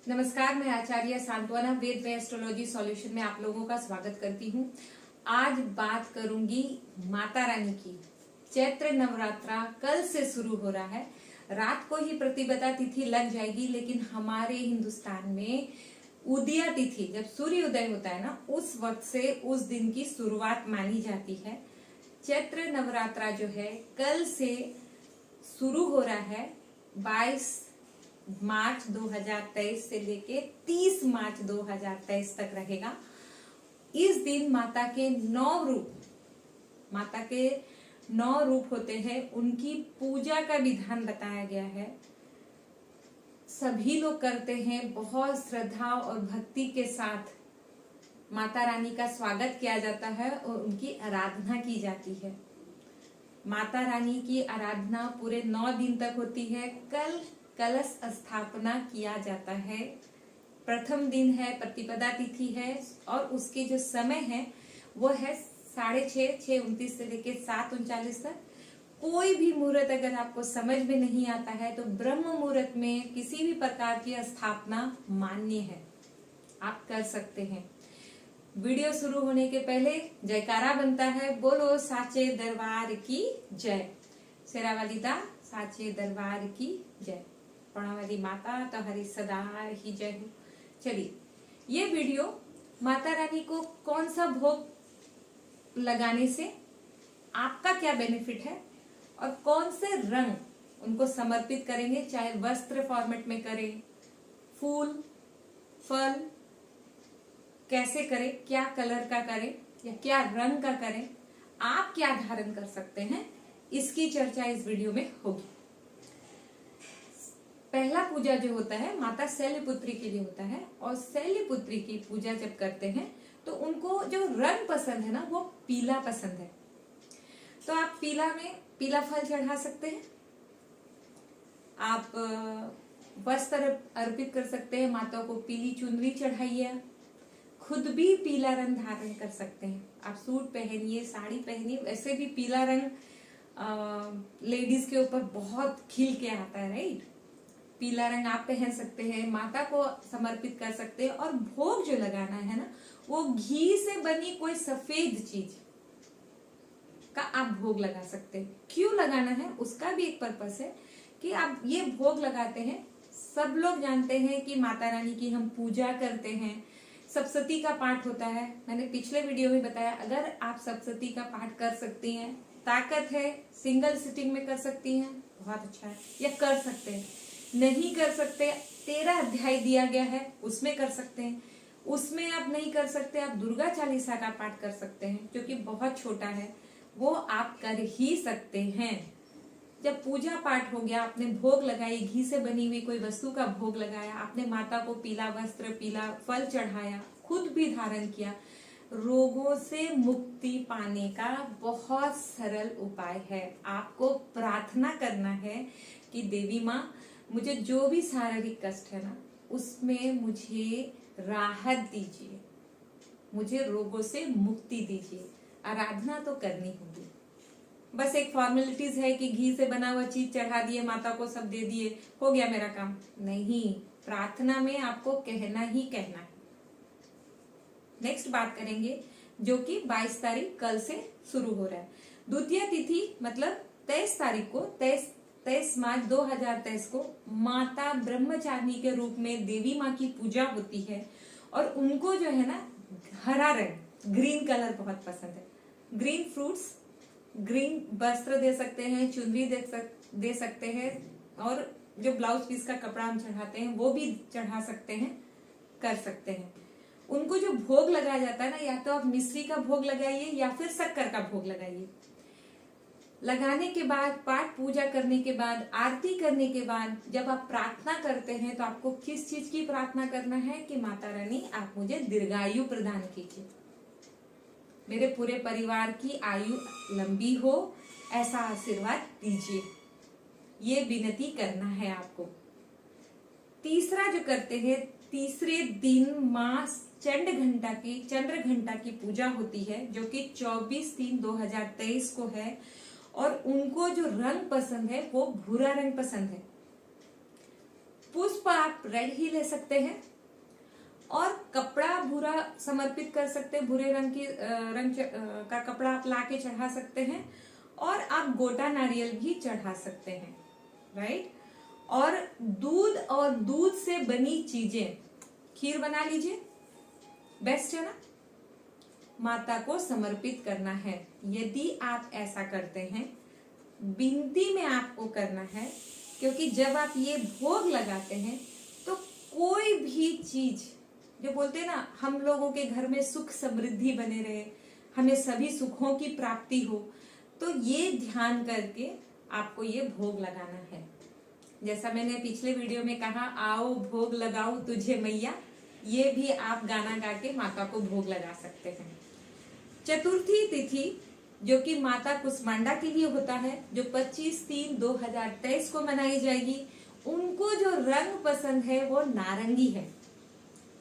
नमस्कार, मैं आचार्य सांत्वना वेद में एस्ट्रोलॉजी सॉल्यूशन में आप लोगों का स्वागत करती हूँ। आज बात करूंगी माता रानी की। चैत्र नवरात्रा कल से शुरू हो रहा है। रात को ही प्रतिपदा तिथि लग जाएगी, लेकिन हमारे हिंदुस्तान में उदया तिथि जब सूर्य उदय होता है ना, उस वक्त से उस दिन की शुरुआत मानी जाती है। चैत्र नवरात्रा जो है कल से शुरू हो रहा है। 22 मार्च 2023 से लेके 30 मार्च 2023 तक रहेगा। इस दिन माता के 9 रूप होते हैं, उनकी पूजा का विधान बताया गया है। सभी लोग करते हैं, बहुत श्रद्धा और भक्ति के साथ माता रानी का स्वागत किया जाता है और उनकी आराधना की जाती है। माता रानी की आराधना पूरे 9 दिन तक होती है। कल कलश स्थापना किया जाता है। प्रथम दिन है, प्रतिपदा तिथि है और उसके जो समय है वो है 6:30 से लेके 7:39 तक। कोई भी मुहूर्त अगर आपको समझ में नहीं आता है तो ब्रह्म मुहूर्त में किसी भी प्रकार की स्थापना मान्य है, आप कर सकते हैं। वीडियो शुरू होने के पहले जयकारा बनता है, बोलो साचे दरबार की जय। शेरावाली दा साचे दरबार की जय। वाली माता तो हरी सदा ही जय हो। चलिए, ये वीडियो माता रानी को कौन सा भोग लगाने से आपका क्या बेनिफिट है और कौन से रंग उनको समर्पित करेंगे, चाहे वस्त्र फॉर्मेट में करें, फूल फल कैसे करें, क्या कलर का करें या क्या रंग का करें, आप क्या धारण कर सकते हैं, इसकी चर्चा इस वीडियो में होगी। पहला पूजा जो होता है माता शैलपुत्री के लिए होता है, और शैलपुत्री की पूजा जब करते हैं तो उनको जो रंग पसंद है ना, वो पीला पसंद है। तो आप पीला में पीला फल चढ़ा सकते हैं, आप वस्त्र अर्पित कर सकते हैं, माता को पीली चुनरी चढ़ाइए, खुद भी पीला रंग धारण कर सकते हैं। आप सूट पहनिए, साड़ी पहनिए, वैसे भी पीला रंग लेडीज के ऊपर बहुत खिल के आता है, राइट। पीला रंग आप पहन सकते हैं, माता को समर्पित कर सकते हैं। और भोग जो लगाना है ना, वो घी से बनी कोई सफेद चीज का आप भोग लगा सकते हैं। क्यों लगाना है उसका भी एक पर्पस है कि आप ये भोग लगाते हैं। सब लोग जानते हैं कि माता रानी की हम पूजा करते हैं, सप्तशती का पाठ होता है। मैंने पिछले वीडियो में बताया, अगर आप सप्तशती का पाठ कर सकती हैं, ताकत है, सिंगल सिटिंग में कर सकती हैं, बहुत अच्छा है, या कर सकते हैं। नहीं कर सकते, 13 अध्याय दिया गया है, उसमें कर सकते हैं। उसमें आप नहीं कर सकते, आप दुर्गा चालीसा का पाठ कर सकते हैं, जो कि बहुत छोटा है, वो आप कर ही सकते हैं। जब पूजा पाठ हो गया, आपने भोग लगाई, घी से बनी हुई कोई वस्तु का भोग लगाया, आपने माता को पीला वस्त्र, पीला फल चढ़ाया, खुद भी धारण किया, रोगों से मुक्ति पाने का बहुत सरल उपाय है। आपको प्रार्थना करना है कि देवी माँ, मुझे जो भी शारीरिक कष्ट है ना, उसमें मुझे राहत दीजिए, मुझे रोगों से मुक्ति दीजिए। आराधना तो करनी होगी, बस एक फॉर्मेलिटीज है कि घी से बना हुआ चीज चढ़ा दिए, माता को सब दे दिए, हो गया मेरा काम। नहीं, प्रार्थना में आपको कहना ही कहना है। नेक्स्ट बात करेंगे, जो कि 22 तारीख कल से शुरू हो रहा है। द्वितीय तिथि मतलब 23 तारीख को, 23 मार्च 2023 को माता ब्रह्मचारिणी के रूप में देवी माँ की पूजा होती है। और उनको जो है ना, हरा रंग, ग्रीन कलर बहुत पसंद है। ग्रीन फ्रूट्स, ग्रीन वस्त्र दे सकते हैं, चुनरी दे सकते हैं, और जो ब्लाउज पीस का कपड़ा हम चढ़ाते हैं वो भी चढ़ा सकते हैं, कर सकते हैं। उनको जो भोग लगाया जाता है ना, या तो आप मिश्री का भोग लगाइए या फिर शक्कर का भोग लगाइए। लगाने के बाद, पाठ पूजा करने के बाद, आरती करने के बाद, जब आप प्रार्थना करते हैं तो आपको किस चीज की प्रार्थना करना है कि माता रानी आप मुझे दीर्घायु प्रदान कीजिए, मेरे पूरे परिवार की आयु लंबी हो, ऐसा आशीर्वाद दीजिए। ये विनती करना है आपको। तीसरा जो करते हैं, तीसरे दिन माँ चंद्र घंटा की पूजा होती है, जो कि 24/3/2023 को है। और उनको जो रंग पसंद है वो भूरा रंग पसंद है। पुष्प आप रेड ही ले सकते हैं और कपड़ा भूरा समर्पित कर सकते हैं, भूरे रंग का कपड़ा आप लाके चढ़ा सकते हैं और आप गोटा नारियल भी चढ़ा सकते हैं, राइट। और दूध से बनी चीजें, खीर बना लीजिए, बेस्ट है ना, माता को समर्पित करना है। यदि आप ऐसा करते हैं, विनती में आपको करना है, क्योंकि जब आप ये भोग लगाते हैं तो कोई भी चीज, जो बोलते हैं ना, हम लोगों के घर में सुख समृद्धि बने रहे, हमें सभी सुखों की प्राप्ति हो, तो ये ध्यान करके आपको ये भोग लगाना है। जैसा मैंने पिछले वीडियो में कहा, आओ भोग लगाओ तुझे मैया, ये भी आप गाना गा के माता को भोग लगा सकते हैं। चतुर्थी तिथि जो कि माता कुष्मांडा के लिए होता है, जो 25/3/2023 को मनाई जाएगी, उनको जो रंग पसंद है वो नारंगी है।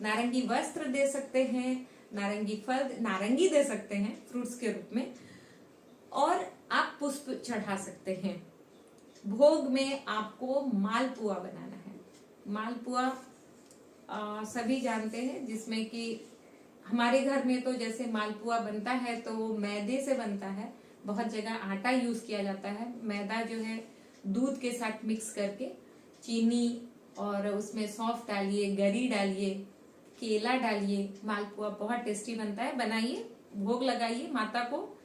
नारंगी वस्त्र दे सकते हैं, नारंगी फल, नारंगी दे सकते हैं फ्रूट्स के रूप में, और आप पुष्प चढ़ा सकते हैं। भोग में आपको मालपुआ बनाना है। मालपुआ सभी जानते हैं, जिसमें कि हमारे घर में तो जैसे मालपुआ बनता है तो वो मैदे से बनता है, बहुत जगह आटा यूज किया जाता है। मैदा जो है दूध के साथ मिक्स करके, चीनी और उसमें सौंफ डालिए, गरी डालिए, केला डालिए, मालपुआ बहुत टेस्टी बनता है। बनाइए, भोग लगाइए, माता को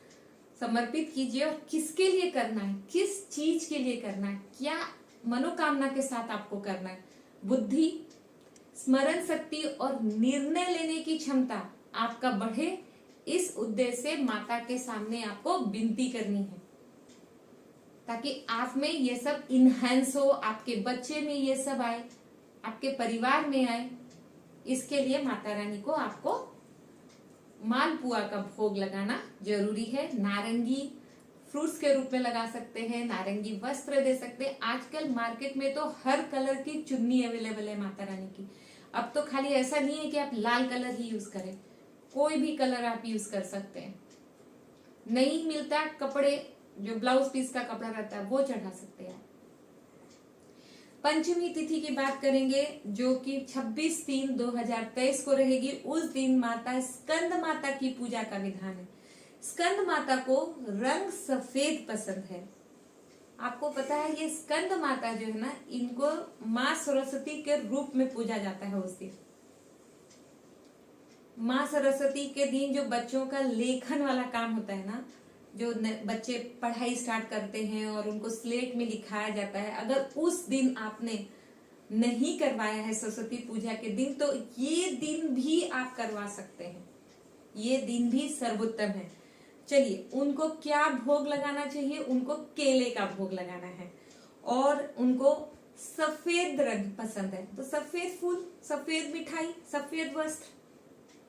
समर्पित कीजिए। और किसके लिए करना है, किस चीज के लिए करना है, क्या मनोकामना के साथ आपको करना है, बुद्धि, स्मरण शक्ति और निर्णय लेने की क्षमता आपका बढ़े, इस उद्देश्य से माता के सामने आपको विनती करनी है, ताकि आप में ये सब इनहेंस हो, आपके बच्चे में ये सब आए, आपके परिवार में आए। इसके लिए माता रानी को आपको मालपुआ का भोग लगाना जरूरी है। नारंगी फ्रूट्स के रूप में लगा सकते हैं, नारंगी वस्त्र दे सकते हैं। आजकल मार्केट में तो हर कलर की चुन्नी अवेलेबल है माता रानी की। अब तो खाली ऐसा नहीं है कि आप लाल कलर ही यूज करें, कोई भी कलर आप यूज कर सकते हैं। नहीं मिलता कपड़े, जो ब्लाउज पीस का कपड़ा रहता है वो चढ़ा सकते हैं। पंचमी तिथि की बात करेंगे, जो कि 26/3/2023 को रहेगी। उस दिन माता स्कंद माता की पूजा का विधान है। स्कंद माता को रंग सफेद पसंद है। आपको पता है ये स्कंद माता जो है ना, इनको माँ सरस्वती के रूप में पूजा जाता है। उस दिन माँ सरस्वती के दिन जो बच्चों का लेखन वाला काम होता है ना, जो बच्चे पढ़ाई स्टार्ट करते हैं और उनको स्लेट में लिखाया जाता है, अगर उस दिन आपने नहीं करवाया है सरस्वती पूजा के दिन, तो ये दिन भी आप करवा सकते हैं। ये दिन भी सर्वोत्तम है। चलिए, उनको क्या भोग लगाना चाहिए? उनको केले का भोग लगाना है और उनको सफेद रंग पसंद है, तो सफेद फूल, सफेद मिठाई, सफेद वस्त्र,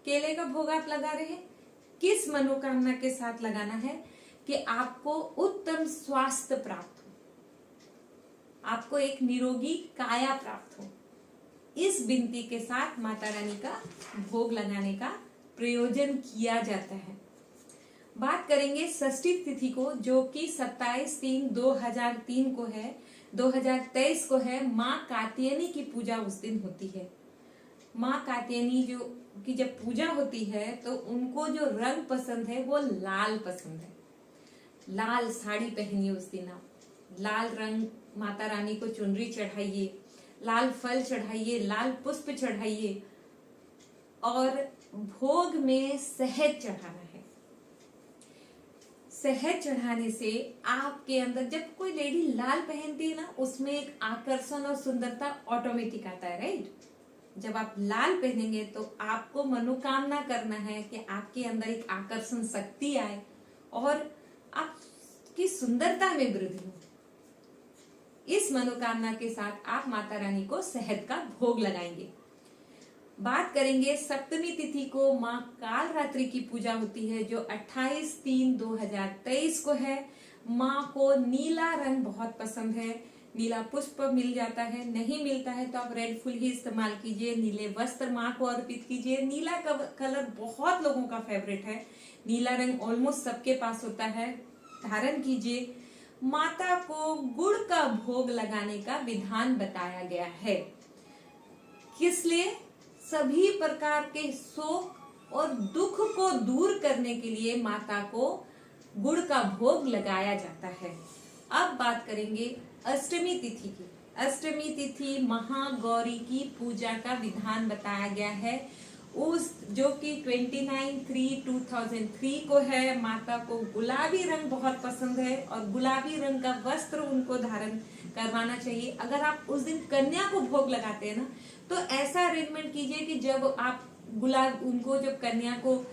केले का भोग आप लगा रहे हैं। किस मनोकामना के साथ लगाना है? कि आपको उत्तम स्वास्थ्य प्राप्त हो, आपको एक निरोगी काया प्राप्त हो। इस विनती के साथ माता रानी का भोग लगाने का प्रयोजन किया जाता है। बात करेंगे षष्ठी तिथि को, जो कि 27/3/2003 को है, 2023 को है। माँ कात्यायनी की पूजा उस दिन होती है। माँ कात्यायनी जो की जब पूजा होती है तो उनको जो रंग पसंद है वो लाल पसंद है। लाल साड़ी पहनिए उस दिन आप, लाल रंग माता रानी को चुनरी चढ़ाइए, लाल फल चढ़ाइए, लाल पुष्प चढ़ाइए और भोग में शहद चढ़ाना है। शहद चढ़ाने से आपके अंदर, जब कोई लेडी लाल पहनती है ना, उसमें एक आकर्षण और सुंदरता ऑटोमेटिक आता है, राइट। जब आप लाल पहनेंगे तो आपको मनोकामना करना है कि आपके अंदर एक आकर्षण शक्ति आए और आपकी सुंदरता में वृद्धि हो। इस मनोकामना के साथ आप माता रानी को शहद का भोग लगाएंगे। बात करेंगे सप्तमी तिथि को, माँ काल रात्रि की पूजा होती है, जो 28/3/2023 को है। माँ को नीला रंग बहुत पसंद है। नीला पुष्प मिल जाता है, नहीं मिलता है तो आप रेड फूल ही इस्तेमाल कीजिए। नीले वस्त्र माँ को अर्पित कीजिए। नीला कलर बहुत लोगों का फेवरेट है। नीला रंग ऑलमोस्ट सबके पास होता है, धारण कीजिए। माता को गुड़ का भोग लगाने का विधान बताया गया है। किस लिए? सभी प्रकार के शोक और दुख को दूर करने के लिए माता को गुड़ का भोग लगाया जाता है। अब बात करेंगे अष्टमी तिथि की। अष्टमी तिथि महागौरी की पूजा का विधान बताया गया है, उस जो कि 29/3/2003 को है। माता को गुलाबी रंग बहुत पसंद है और गुलाबी रंग का वस्त्र उनको धारण करवाना चाहिए। अगर आप उस दिन कन्या को भोग लगाते हैं ना, तो ऐसा अरेंजमेंट कीजिए कि जब आप उनको जब कन्या को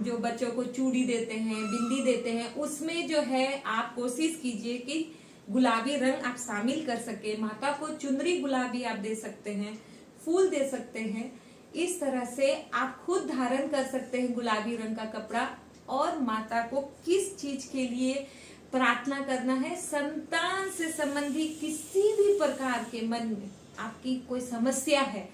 जो बच्चों को चूड़ी देते हैं, बिंदी देते हैं, उसमें जो है आप कोशिश कीजिए कि गुलाबी रंग आप शामिल कर सके। माता को चुनरी गुलाबी आप दे सकते हैं, फूल दे सकते हैं। इस तरह से आप खुद धारण कर सकते हैं गुलाबी रंग का कपड़ा। और माता को किस चीज के लिए प्रार्थना करना है? संतान से संबंधी किसी भी प्रकार के मन में आपकी कोई समस्या है,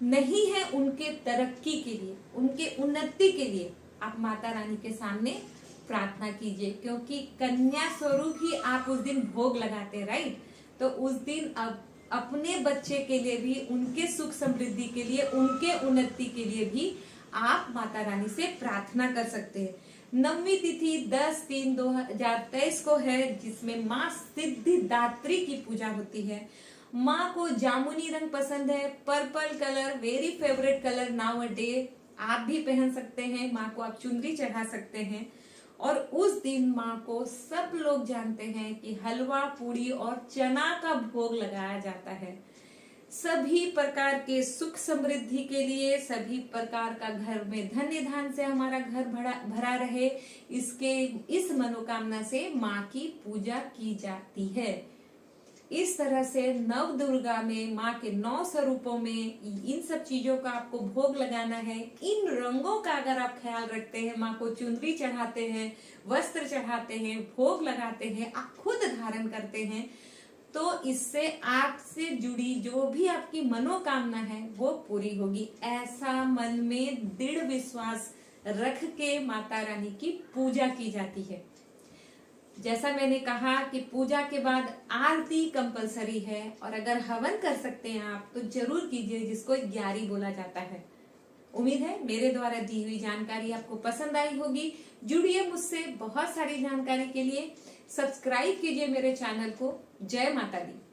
नहीं है, उनके तरक्की के लिए, उनके उन्नति के लिए आप माता रानी के सामने प्रार्थना कीजिए। क्योंकि कन्या स्वरूप ही आप उस दिन भोग लगाते हैं, राइट? तो उस दिन अब अपने बच्चे के लिए भी, उनके सुख समृद्धि के लिए, उनके उन्नति के लिए भी आप माता रानी से प्रार्थना कर सकते हैं। नवमी तिथि 10/3/2023 को है, जिसमें माँ सिद्धिदात्री की पूजा होती है। माँ को जामुनी रंग पसंद है, purple colour very favourite colour now a day. आप भी पहन सकते हैं, माँ को आप चुनरी चढ़ा सकते हैं। और उस दिन माँ को सब लोग जानते हैं कि हलवा, पूड़ी और चना का भोग लगाया जाता है। सभी प्रकार के सुख समृद्धि के लिए, सभी प्रकार का घर में धन्य धान से हमारा घर भरा रहे, इस मनोकामना से माँ की पूजा की जाती है। इस तरह से नव दुर्गा में माँ के 9 स्वरूपों में इन सब चीजों का आपको भोग लगाना है। इन रंगों का अगर आप ख्याल रखते हैं, माँ को चुनरी चढ़ाते हैं, वस्त्र चढ़ाते हैं, भोग लगाते हैं, आप खुद धारण करते हैं, तो इससे आपसे जुड़ी जो भी आपकी मनोकामना है वो पूरी होगी। ऐसा मन में दृढ़ विश्वास रख के माता रानी की पूजा की जाती है। जैसा मैंने कहा कि पूजा के बाद आरती कंपलसरी है, और अगर हवन कर सकते हैं आप तो जरूर कीजिए, जिसको ग्यारी बोला जाता है। उम्मीद है मेरे द्वारा दी हुई जानकारी आपको पसंद आई होगी। जुड़िए मुझसे बहुत सारी जानकारी के लिए, सब्सक्राइब कीजिए मेरे चैनल को। जय माता दी।